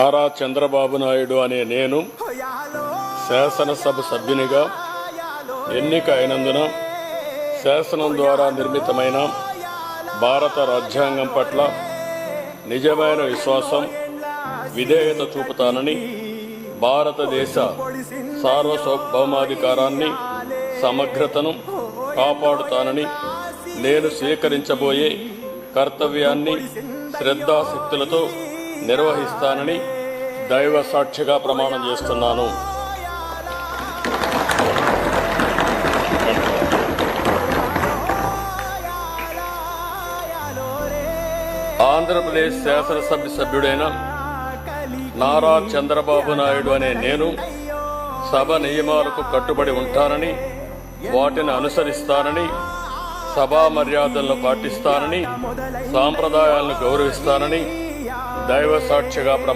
నారా చంద్రబాబు నాయుడు అనే నేను శాసనసభ సభ్యునిగా ఎన్నిక అయినందున శాసనం ద్వారా నిర్మితమైన భారత రాజ్యాంగం పట్ల నిజమైన విశ్వాసం, విధేయత చూపుతానని, భారతదేశ సార్వభౌమాధికారాన్ని, సమగ్రతను కాపాడుతానని, నేను స్వీకరించబోయే కర్తవ్యాన్ని శ్రద్ధాశక్తులతో నిర్వహిస్తానని దైవ సాక్షిగా ప్రమాణం చేస్తున్నాను. ఆంధ్రప్రదేశ్ శాసనసభ సభ్యుడైన నారా చంద్రబాబు నాయుడు అనే నేను సభ నియమాలకు కట్టుబడి ఉంటానని, వాటిని అనుసరిస్తానని, సభా మర్యాదలను పాటిస్తానని, సాంప్రదాయాలను గౌరవిస్తానని దైవ సాక్షిగా ప్రమాణం